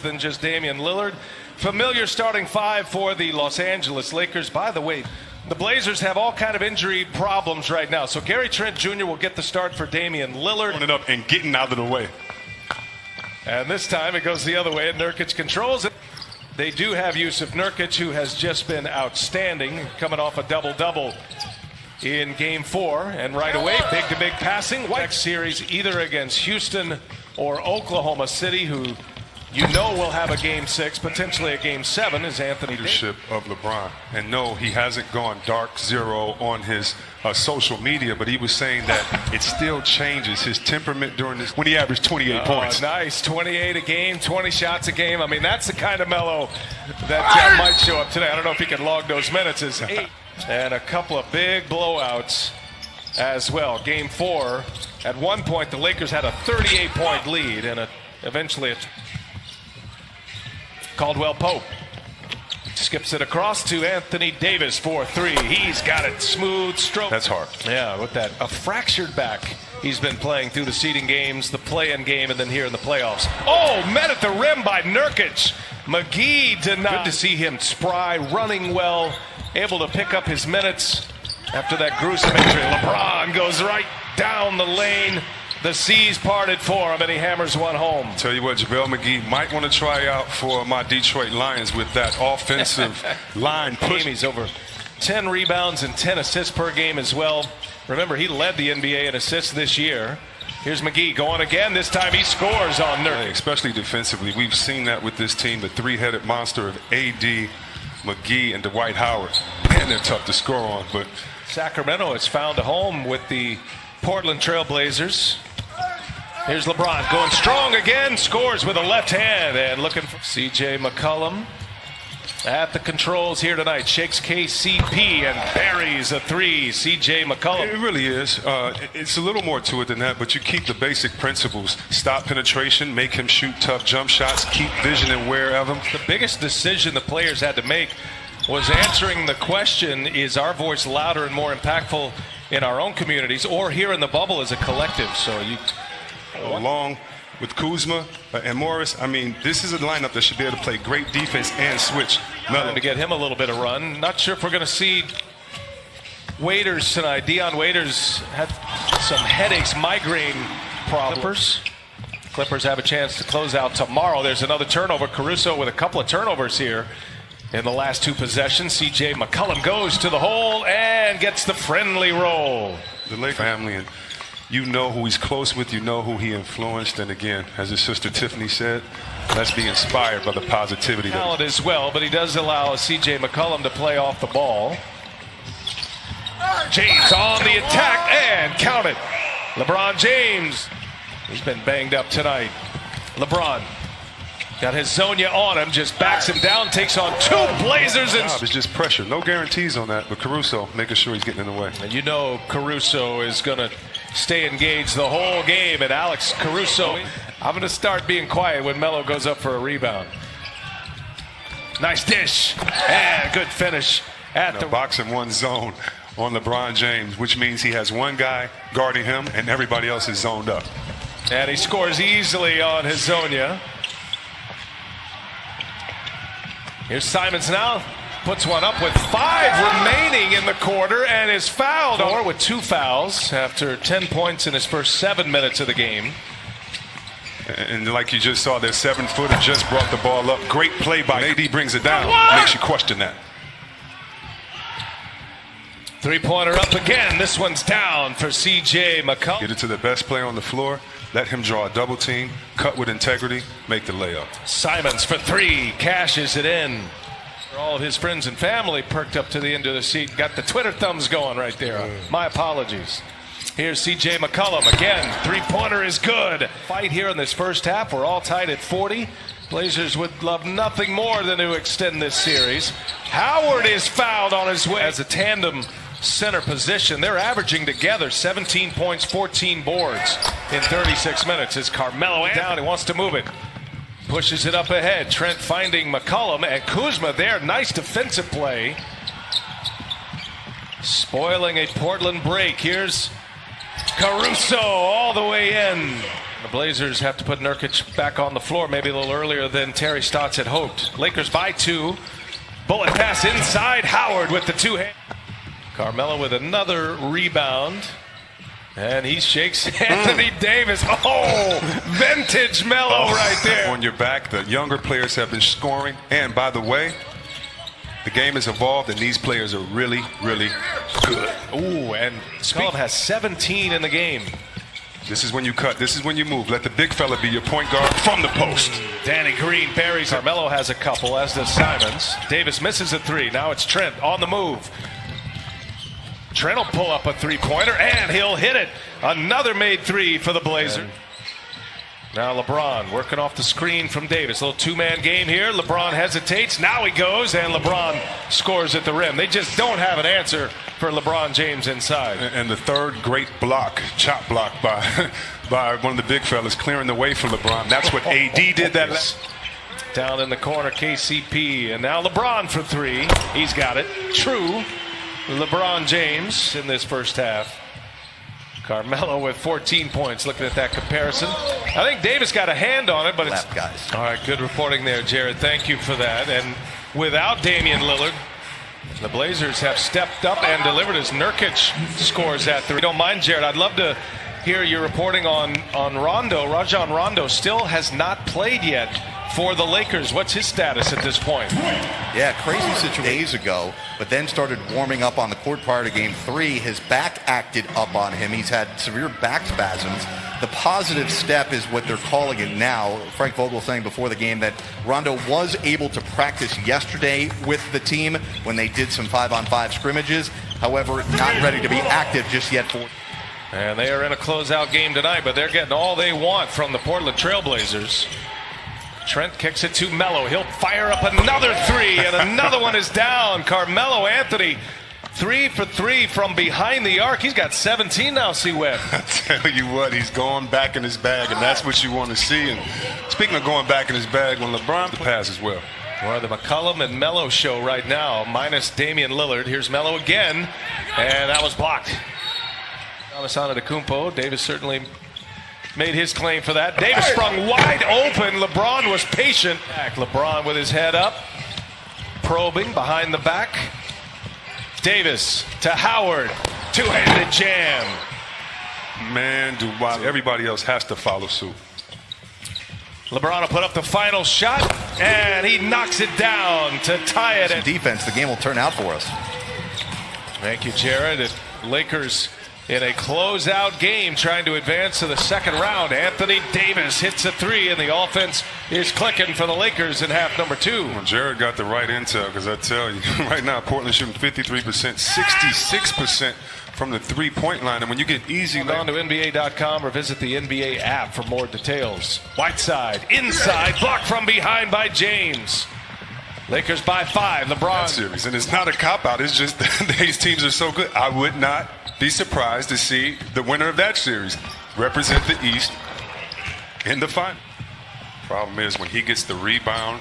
than just Damian Lillard. Familiar starting five for the Los Angeles Lakers. By the way, the Blazers have all kind of injury problems right now. So Gary Trent Jr. will get the start for Damian Lillard. Running up and getting out of the way. And this time it goes the other way, and Nurkic controls it. They do have Jusuf Nurkic, who has just been outstanding, coming off a double-double in Game 4. And right away, big-to-big passing. Next series either against Houston or Oklahoma City, who you know will have a Game 6, potentially a Game 7, is Anthony Davis. Leadership of LeBron. And no, he hasn't gone dark zero on his social media, but he was saying that it still changes his temperament during this when he averaged 28 points. Nice, 28 a game, 20 shots a game. I mean, that's the kind of Melo that might show up today. I don't know if he can log those minutes as 8. And a couple of big blowouts as well. Game 4, at one point the Lakers had a 38-point lead, and eventually Caldwell Pope skips it across to Anthony Davis for 3. He's got it, smooth stroke. That's hard. Yeah, with that a fractured back he's been playing through the seeding games, the play-in game, and then here in the playoffs. Oh, met at the rim by Nurkic. McGee denied. Good to see him spry, running well, able to pick up his minutes after that gruesome injury. LeBron goes right down the lane. The seas parted for him, and he hammers one home. Tell you what, JaVale McGee might want to try out for my Detroit Lions with that offensive line push. He's over 10 rebounds and 10 assists per game as well. Remember, he led the NBA in assists this year. Here's McGee going again. This time he scores on Nurkic. Especially defensively. We've seen that with this team, the three-headed monster of AD, McGee, and Dwight Howard. Man, they're tough to score on. But Sacramento has found a home with the Portland Trail Blazers. Here's LeBron going strong again, scores with a left hand, and looking for C.J. McCollum at the controls here tonight. Shakes KCP and buries a 3. C.J. McCollum. It really is. It's a little more to it than that, but you keep the basic principles. Stop penetration, make him shoot tough jump shots, keep vision and wear of him. The biggest decision the players had to make was answering the question, is our voice louder and more impactful in our own communities or here in the bubble as a collective? So you... Along with Kuzma and Morris, I mean, this is a lineup that should be able to play great defense and switch. Melo to get him a little bit of run. Not sure if we're going to see Waiters tonight. Dion Waiters had some headaches, migraine problems. Clippers have a chance to close out tomorrow. There's another turnover. Caruso with a couple of turnovers here in the last 2 possessions. C.J. McCollum goes to the hole and gets the friendly roll. The Lakers family, and you know who he's close with, you know who he influenced, and again, as his sister Tiffany said, let's be inspired by the positivity. Talent as well, but he does allow C.J. McCollum to play off the ball. James on the attack, and count it. LeBron James, he's been banged up tonight. LeBron got his Zonia on him, just backs him down, takes on 2 Blazers. And it's just pressure. No guarantees on that, but Caruso making sure he's getting in the way. And you know Caruso is going to stay engaged the whole game. And Alex Caruso, I'm going to start being quiet when Melo goes up for a rebound. Nice dish. And good finish at the boxing one zone on LeBron James, which means he has one guy guarding him and everybody else is zoned up. And he scores easily on his Zonia. Here's Simons now, puts one up with 5 remaining in the quarter and is fouled. Or with 2 fouls after 10 points in his first 7 minutes of the game. And like you just saw, their 7-footer just brought the ball up. Great play by AD, brings it down. Makes you question that. 3-pointer up again. This one's down for C.J. McCollum. Get it to the best player on the floor. Let him draw a double team, cut with integrity, make the layup. Simons for 3, cashes it in. All of his friends and family perked up to the end of the seat. Got the Twitter thumbs going right there. My apologies. Here's C.J. McCollum again. 3-pointer is good. Fight here in this first half. We're all tied at 40. Blazers would love nothing more than to extend this series. Howard is fouled on his way as a tandem center position. They're averaging together 17 points, 14 boards in 36 minutes. As Carmelo down, he wants to move it. Pushes it up ahead. Trent finding McCollum and Kuzma there. Nice defensive play. Spoiling a Portland break. Here's Caruso all the way in. The Blazers have to put Nurkic back on the floor maybe a little earlier than Terry Stotts had hoped. Lakers by 2. Bullet pass inside. Howard with the two-hand. Carmelo with another rebound. And he shakes Anthony Davis. Oh, vintage Melo right there. On your back, the younger players have been scoring. And by the way, the game has evolved, and these players are really, really good. Ooh, and McCollum has 17 in the game. This is when you cut. This is when you move. Let the big fella be your point guard from the post. Danny Green buries. Carmelo has a couple, as does Simons. Davis misses a 3. Now it's Trent on the move. Trent will pull up a 3-pointer, and he'll hit it. Another made 3 for the Blazers. Now LeBron working off the screen from Davis. A little two-man game here. LeBron hesitates. Now he goes, and LeBron scores at the rim. They just don't have an answer for LeBron James inside. And the third great block, chop block by one of the big fellas, clearing the way for LeBron. That's what AD did that. Down in the corner, KCP. And now LeBron for 3. He's got it. True. LeBron James in this first half. Carmelo with 14 points. Looking at that comparison, I think Davis got a hand on it, but it's guys. All right. Good reporting there, Jared. Thank you for that. And without Damian Lillard, the Blazers have stepped up and delivered as Nurkic scores that 3. Don't mind, Jared. I'd love to hear your reporting on Rondo. Rajon Rondo still has not played yet for the Lakers. What's his status at this point? Yeah, crazy situation days ago, but then started warming up on the court prior to game 3. His back acted up on him. He's had severe back spasms. The positive step is what they're calling it now. Frank Vogel saying before the game that Rondo was able to practice yesterday with the team when they did some 5-on-5 scrimmages. However, not ready to be active just yet for. And they are in a closeout game tonight, but they're getting all they want from the Portland Trailblazers. Trent kicks it to Melo. He'll fire up another 3, and another one is down. Carmelo Anthony, 3 for 3 from behind the arc. He's got 17 now, C-Web. I tell you what, he's going back in his bag, and that's what you want to see. And speaking of going back in his bag, when LeBron pass as well. Well, the McCollum and Melo show right now, minus Damian Lillard. Here's Melo again, and that was blocked. Giannis Antetokounmpo. Davis certainly made his claim for that. Davis sprung wide open. LeBron was patient. LeBron with his head up, probing behind the back. Davis to Howard. Two-handed jam. Man, everybody else has to follow suit. LeBron will put up the final shot, and he knocks it down to tie it. Some defense, the game will turn out for us. Thank you, Jared. The Lakers in a closeout game trying to advance to the second round. Anthony Davis hits a 3, and the offense is clicking for the Lakers in half number 2. Well, Jared got the right intel, because I tell you, right now, Portland shooting 53%, 66% from the three-point line. And when you get easy... Go on to NBA.com or visit the NBA app for more details. Whiteside, inside, blocked from behind by James. Lakers by 5. LeBron. Series. And it's not a cop-out. It's just these teams are so good. I would not be surprised to see the winner of that series represent the East in the final. Problem is, when he gets the rebound,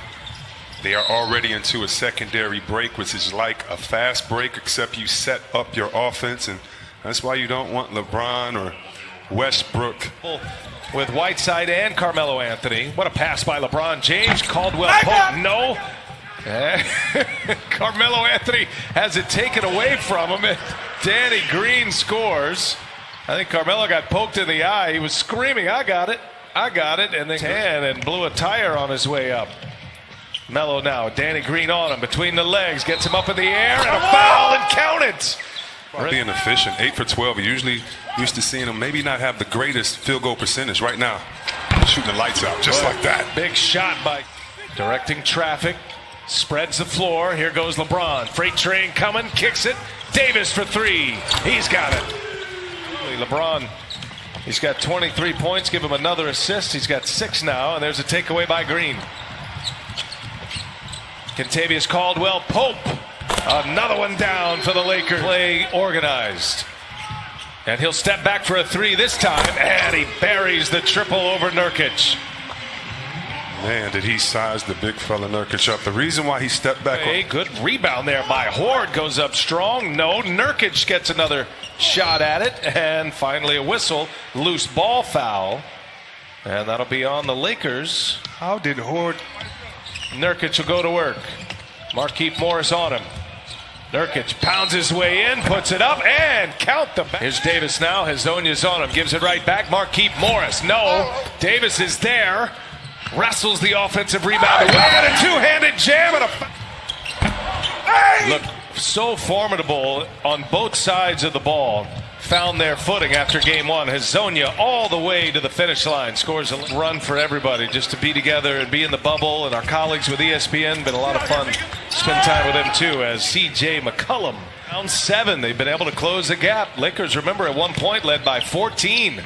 they are already into a secondary break, which is like a fast break, except you set up your offense, and that's why you don't want LeBron or Westbrook. With Whiteside and Carmelo Anthony. What a pass by LeBron James. Caldwell Pope, no. Carmelo Anthony has it taken away from him. Danny Green scores. I think Carmelo got poked in the eye. He was screaming, I got it, and then and blew a tire on his way up. Melo now, Danny Green on him, between the legs, gets him up in the air, and a foul, and count it. Being efficient, 8 for 12. You're usually used to seeing him maybe not have the greatest field goal percentage. Right now, shooting the lights out, just like that. Big shot by directing traffic. Spreads the floor. Here goes LeBron. Freight train coming. Kicks it. Davis for 3. He's got it. LeBron, he's got 23 points. Give him another assist. He's got 6 now. And there's a takeaway by Green. Kentavious Caldwell Pope. Another one down for the Lakers. Play organized. And he'll step back for a 3 this time. And he buries the triple over Nurkic. Man, did he size the big fella Nurkic up. The reason why he stepped back. A good rebound there by Horde. Goes up strong. No, Nurkic gets another shot at it. And finally a whistle. Loose ball foul. And that'll be on the Lakers. How did Horde? Nurkic will go to work. Markieff Morris on him. Nurkic pounds his way in, puts it up, and count the back. Here's Davis now. Hezonja's on him. Gives it right back. Markieff Morris. No. Davis is there. Wrestles the offensive rebound away. And a two-handed jam and a... Look, so formidable on both sides of the ball. Found their footing after game one. Hezonja all the way to the finish line. Scores a run for everybody just to be together and be in the bubble. And our colleagues with ESPN, been a lot of fun. Spend time with them too as C.J. McCollum. Round 7, they've been able to close the gap. Lakers, remember, at one point led by 14.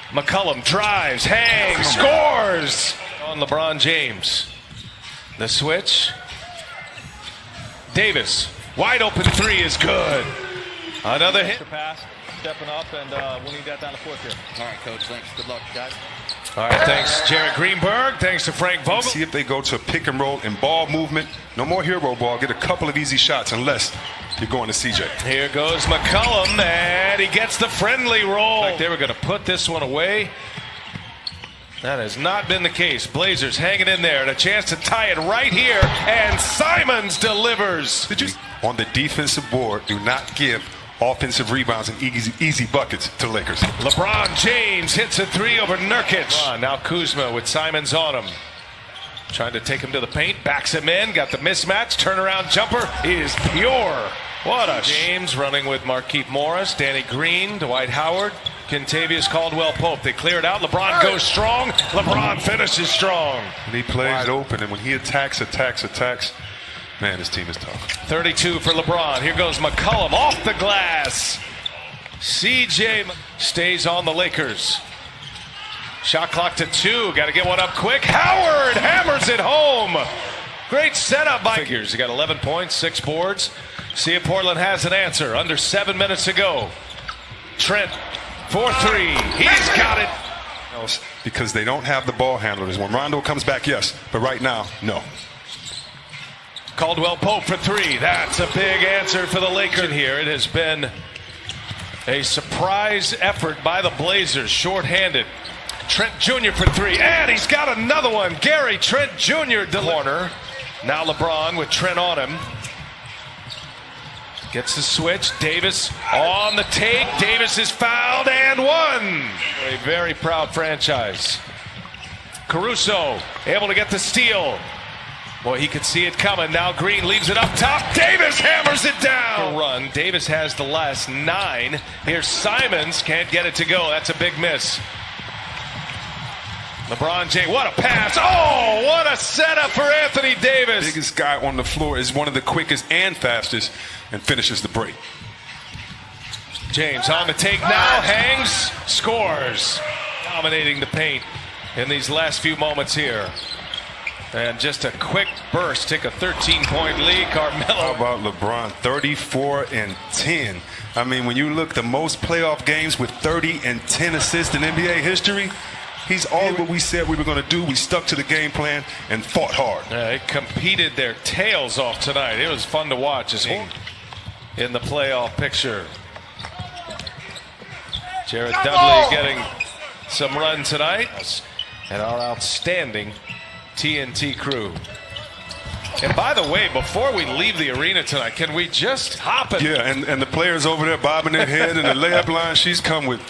McCollum drives, hangs, scores on LeBron James. The switch. Davis, wide open three is good. Another hit. Pass, stepping up, and we'll need that down the fourth here. All right, Coach. Thanks. Good luck, guys. All right, thanks, Jared Greenberg. Thanks to Frank Vogel. See if they go to a pick and roll and ball movement. No more hero ball. Get a couple of easy shots unless you're going to CJ. Here goes McCollum, and he gets the friendly roll. Like they were going to put this one away. That has not been the case. Blazers hanging in there and a chance to tie it right here, and Simons delivers. Did you? On the defensive board, do not give offensive rebounds and easy buckets to Lakers. LeBron James hits a three over Nurkic. Now Kuzma with Simons on him. Trying to take him to the paint, backs him in, got the mismatch, turnaround jumper is pure. What a James running with Markieff Morris, Danny Green, Dwight Howard, Kentavious Caldwell-Pope. They clear it out. LeBron goes strong. LeBron finishes strong. And he plays open, and when he attacks, man, his team is tough. 32 for LeBron. Here goes McCollum off the glass. CJ stays on the Lakers. Shot clock to 2. Got to get one up quick. Howard hammers it home. Great setup by figures. He got 11 points, 6 boards. See if Portland has an answer. Under 7 minutes to go. Trent, 4-3. He's got it. Because they don't have the ball handlers. When Rondo comes back, yes. But right now, no. Caldwell-Pope for 3. That's a big answer for the Lakers here. It has been a surprise effort by the Blazers. Short-handed. Trent Jr. for 3. And he's got another one. Gary Trent Jr. the corner. Now LeBron with Trent on him. Gets the switch. Davis on the take. Davis is fouled and one. A very proud franchise. Caruso able to get the steal. Boy, he could see it coming. Now Green leaves it up top. Davis hammers it down. Run. Davis has the last 9. Here's Simons. Can't get it to go. That's a big miss. LeBron James. What a pass. Oh, what a setup for Anthony Davis. Biggest guy on the floor is one of the quickest and fastest and finishes the break. James on the take now. Hangs. Scores. Dominating the paint in these last few moments here. And just a quick burst, take a 13-point lead. Carmelo. How about LeBron? 34 and 10. I mean, when you look the most playoff games with 30 and 10 assists in NBA history, he's all what we said we were going to do. We stuck to the game plan and fought hard. They competed their tails off tonight. It was fun to watch as he in the playoff picture. Jared Dudley getting some run tonight. And our outstanding TNT crew. And by the way, before we leave the arena tonight, can we just hop it? Yeah, and the players over there bobbing their head in the layup line. She's come with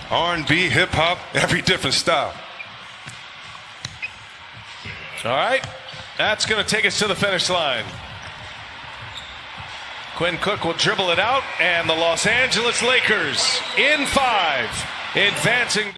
R&B, hip-hop, every different style. All right, that's going to take us to the finish line. Quinn Cook will dribble it out, and the Los Angeles Lakers in 5, advancing.